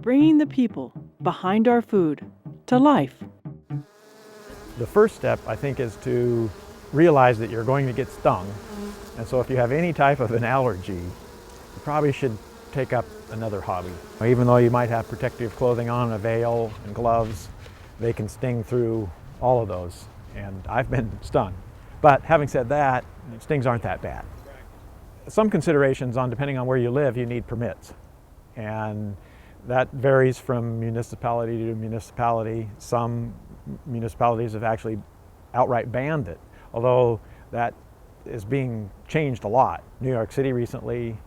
bringing the people behind our food to life. The first step, I think, is to realize that you're going to get stung. And so if you have any type of an allergy, you probably should take up another hobby. Even though you might have protective clothing on, a veil and gloves, they can sting through all of those. And I've been stung. But having said that, stings aren't that bad. Some considerations on, depending on where you live, you need permits. And that varies from municipality to municipality. Some municipalities have actually outright banned it, although that is being changed a lot. New York City recently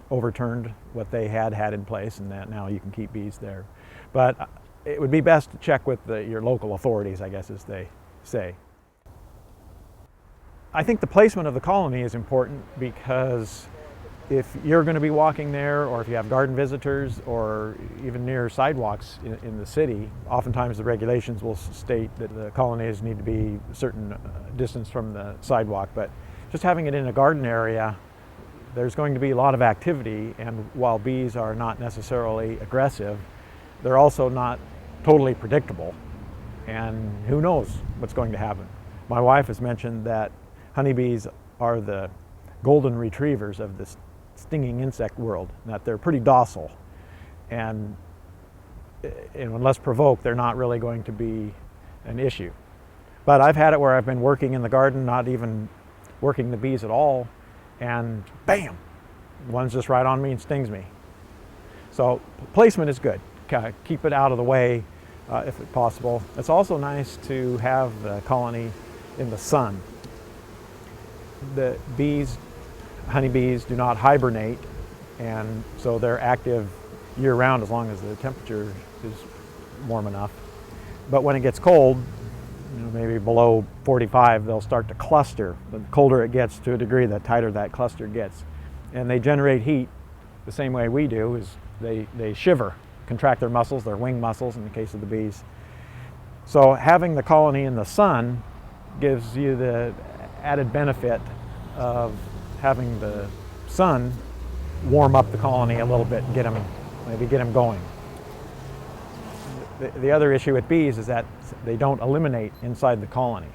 overturned what they had in place, and that now you can keep bees there. But it would be best to check with your local authorities, I guess, as they say. I think the placement of the colony is important because if you're going to be walking there, or if you have garden visitors, or even near sidewalks in the city, oftentimes the regulations will state that the colonies need to be a certain distance from the sidewalk. But just having it in a garden area, there's going to be a lot of activity, and while bees are not necessarily aggressive, they're also not totally predictable, and who knows what's going to happen. My wife has mentioned that honeybees are the golden retrievers of this stinging insect world, that they're pretty docile, and unless provoked, they're not really going to be an issue. But I've had it where I've been working in the garden, not even working the bees at all, and bam, one's just right on me and stings me. So placement is good. Keep it out of the way if possible. It's also nice to have the colony in the sun. The bees, honeybees, do not hibernate, and so they're active year-round as long as the temperature is warm enough. But when it gets cold, maybe below 45, they'll start to cluster. The colder it gets to a degree, the tighter that cluster gets. And they generate heat the same way we do, is they shiver, contract their muscles, their wing muscles in the case of the bees. So having the colony in the sun gives you the added benefit of having the sun warm up the colony a little bit and maybe get them going. The other issue with bees is that they don't eliminate inside the colony.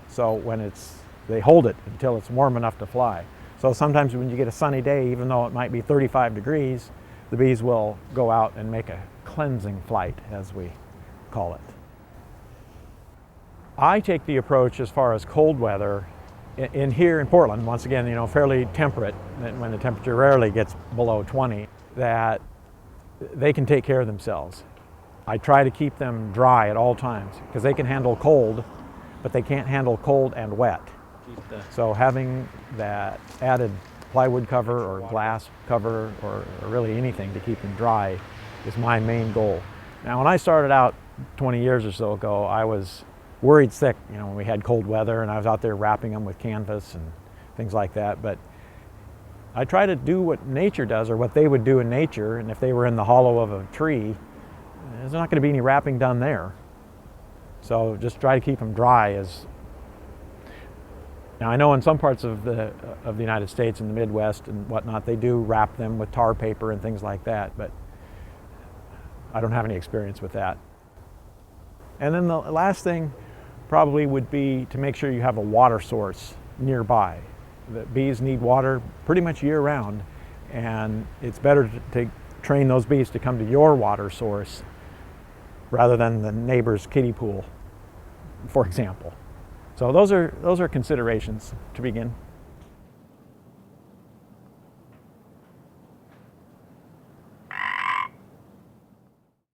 So they hold it until it's warm enough to fly. So sometimes when you get a sunny day, even though it might be 35 degrees, the bees will go out and make a cleansing flight, as we call it. I take the approach, as far as cold weather, here in Portland, once again, fairly temperate, when the temperature rarely gets below 20, that they can take care of themselves. I try to keep them dry at all times because they can handle cold, but they can't handle cold and wet. So having that added plywood cover or glass cover or really anything to keep them dry is my main goal. Now, when I started out 20 years or so ago, I was worried sick, when we had cold weather, and I was out there wrapping them with canvas and things like that. But I try to do what nature does, or what they would do in nature, and if they were in the hollow of a tree, there's not going to be any wrapping done there. So just try to keep them dry. Now, I know in some parts of the United States, in the Midwest and whatnot, they do wrap them with tar paper and things like that, but I don't have any experience with that. And then the last thing probably would be to make sure you have a water source nearby. The bees need water pretty much year-round, and it's better to train those bees to come to your water source rather than the neighbor's kiddie pool, for example. So those are considerations to begin.